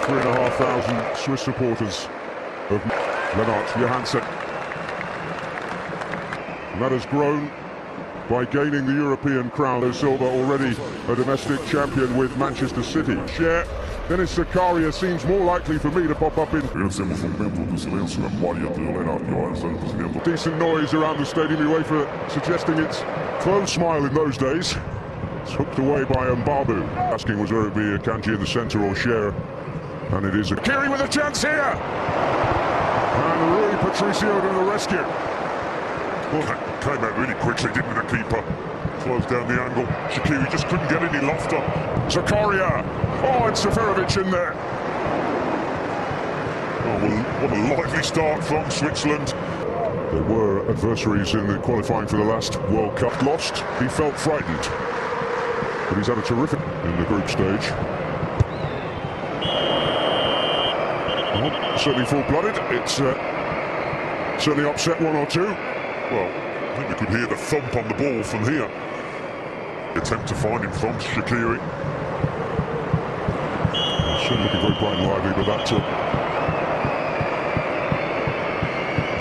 3,500 Swiss supporters of Lennart Johansson. And that has grown by gaining the European crown. Silva already a domestic champion with Manchester City. Share. Dennis Zakaria seems more likely for me to pop up in. Decent noise around the stadium, UEFA suggesting it's close smile in those days. It's hooked away by Mbabu. Asking was whether it be a Kanji in the centre or Share. And it is a Kiri with a chance here. And Rui Patricio to the rescue. Well, that came out really quickly, didn't the keeper? Closed down the angle. Shaqiri just couldn't get any lofter. Zakaria. Oh, and Seferovic in there. Oh, well, what a lively start from Switzerland. There were adversaries in the qualifying for the last World Cup. Lost. He felt frightened. But he's had a terrific in the group stage. Oh, certainly full-blooded. It's certainly upset one or two. Well, I think you could hear the thump on the ball from here. Attempt to find him from Shaqiri. Certainly looking very bright and lively, but that was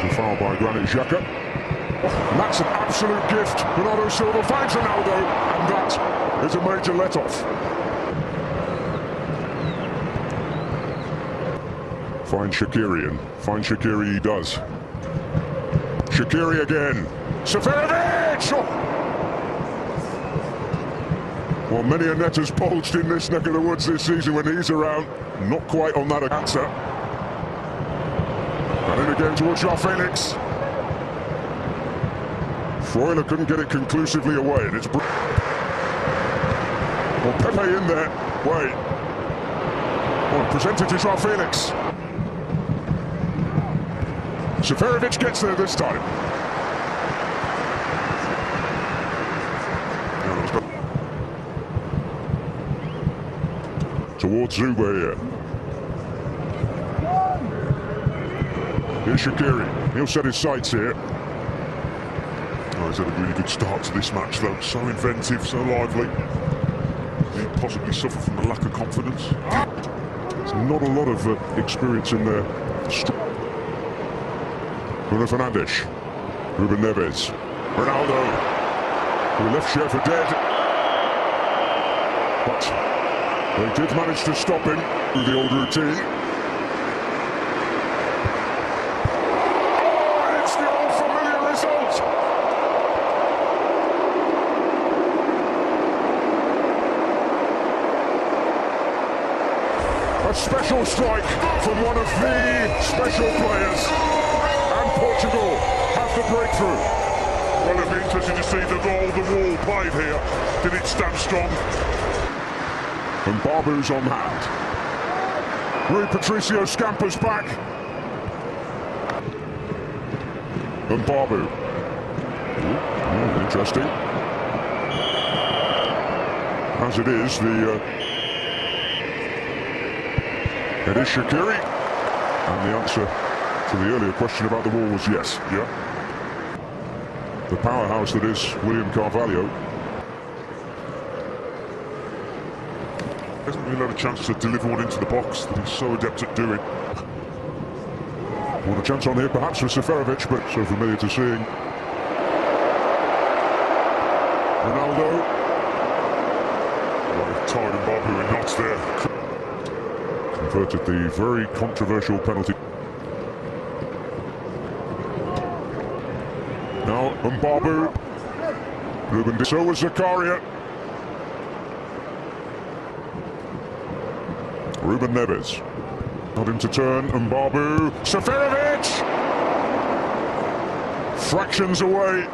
a foul by Granit Xhaka. And that's an absolute gift. Bernardo Silva finds Ronaldo, and that is a major let-off. Find Shaqiri, and find Shaqiri he does. Shaqiri again. Seferovic! Oh. Well, many a net has bulged in this neck of the woods this season when he's around. Not quite on that answer. And in again towards Joao Felix. Freuler couldn't get it conclusively away, and it's... Well, Pepe in there. Wait. Well, presented to Joao Felix. Seferovic gets there this time. Towards Zuba here. Here's Shaqiri. He'll set his sights here. Oh, he's had a really good start to this match, though. So inventive, so lively. He possibly suffer from a lack of confidence. There's not a lot of experience in there. Bruno Fernandes, Ruben Neves, Ronaldo, who left Share for dead, but they did manage to stop him through the old routine. Oh, it's the old familiar result! A special strike from one of the special players. Portugal have the breakthrough. Well, it'll be interesting to see the role the wall played here. Did it stand strong? And Babu's on hand. Rui Patricio scampers back. And Babu. Interesting. As it is, it is Shaqiri. And the answer to the earlier question about the wall was yes. Yeah. The powerhouse that is William Carvalho. Hasn't really had a chance to deliver one into the box that he's so adept at doing. Want a chance on here perhaps for Seferovic, but so familiar to seeing. Ronaldo. Well, tied and Babu in knots there. Converted the very controversial penalty. Now, Mbabu. Ruben, so was Zakaria. Ruben Neves. Not him to turn. Mbabu. Seferovic! Fractions away.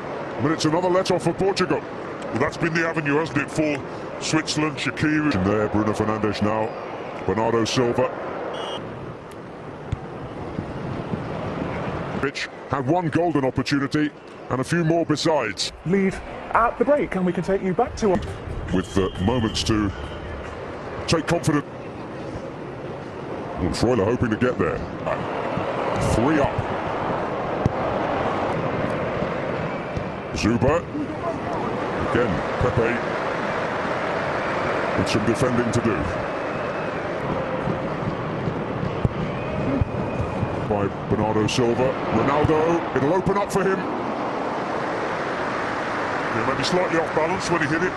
But it's another let-off for Portugal. Well, that's been the avenue, hasn't it, for Switzerland, Shaqiri. And there, Bruno Fernandes now. Bernardo Silva. Had one golden opportunity and a few more besides. Leave at the break and we can take you back to one. With moments to take confidence. And Freuler hoping to get there. 3 up. Zuba. Again, Pepe with some defending to do. by Bernardo Silva. Ronaldo, it'll open up for him. Yeah, maybe slightly off balance when he hit it.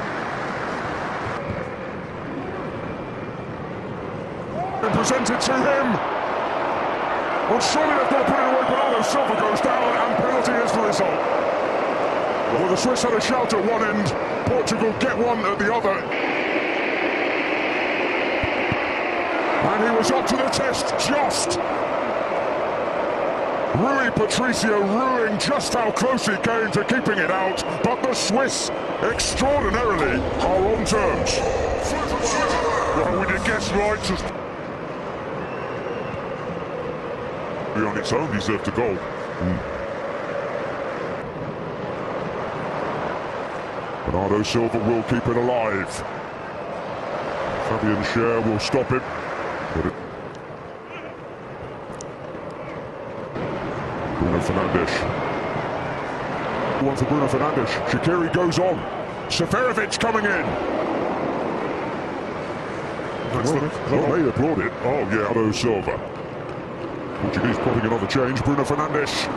And presented to him. Well, surely they've got to put it away. Bernardo Silva goes down, and penalty is the result. Well, the Swiss had a shout at one end. Portugal get one at the other. And he was up to the test just. Rui Patricio ruling just how close he came to keeping it out, but the Swiss, extraordinarily, are on terms. Well, we did guess right. Just on its own deserved a goal. Bernardo Silva will keep it alive. Fabian Schär will stop it. Bruno Fernandes. One for Bruno Fernandes. Shaqiri goes on. Seferovic coming in. Well, they applaud it. Oh, yeah. Bernardo Silva. Portuguese plotting another change. Bruno Fernandes.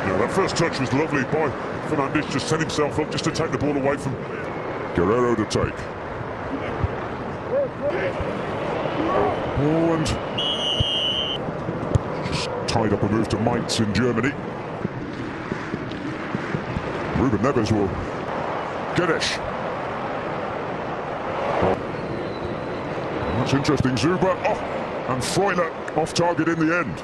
Yeah, that first touch was lovely by Fernandes, just set himself up just to take the ball away from Guerrero to take. Oh, and just tied up a move to Mainz in Germany. Ruben Neves will get it. Oh. That's interesting. Zuba. Oh, and Freuler off target in the end.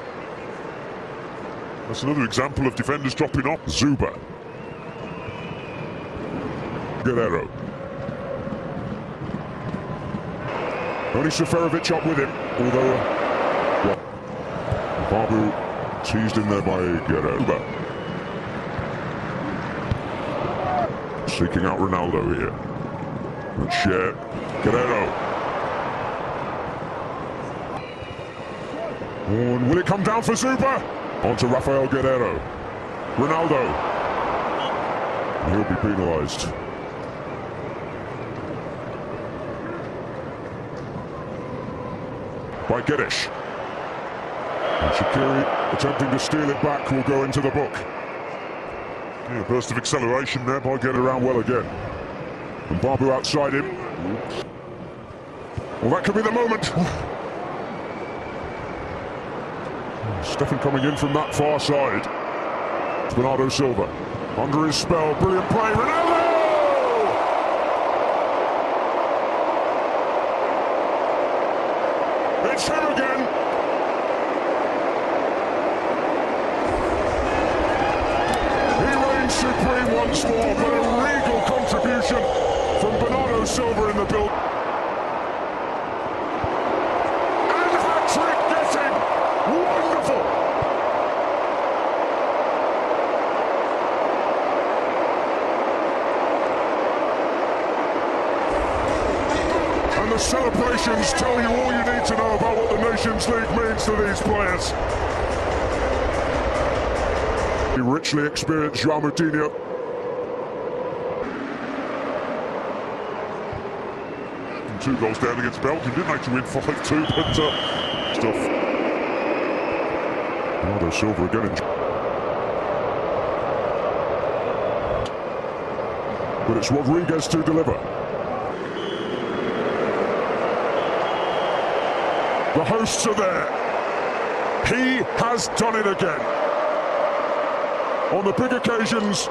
That's another example of defenders dropping off. Zuba. Guerrero. Only Seferovic up with him, although Babu teased in there by Guerrero. Seeking out Ronaldo here. And Schär. Guerrero. And will it come down for Zuba? On to Rafael Guerrero. Ronaldo. He'll be penalised. By Geddes. And Shaqiri attempting to steal it back will go into the book. Yeah, a burst of acceleration there by Get around well again. And Babu outside him. Well, that could be the moment. Stefan coming in from that far side. Bernardo Silva under his spell. Brilliant play. Ronaldo! It's him again. He reigns supreme once more, but a regal contribution from Bernardo Silva in the build. And hat-trick getting. Wonderful. And the celebrations tell you all you need to know about what the Nations League means to these players. The richly experienced João Moutinho. And 2 goals down against Belgium, didn't they, to win 5-2, but stuff. Bernardo Silva again. But it's Rodriguez to deliver. The hosts are there. He has done it again. On the big occasions,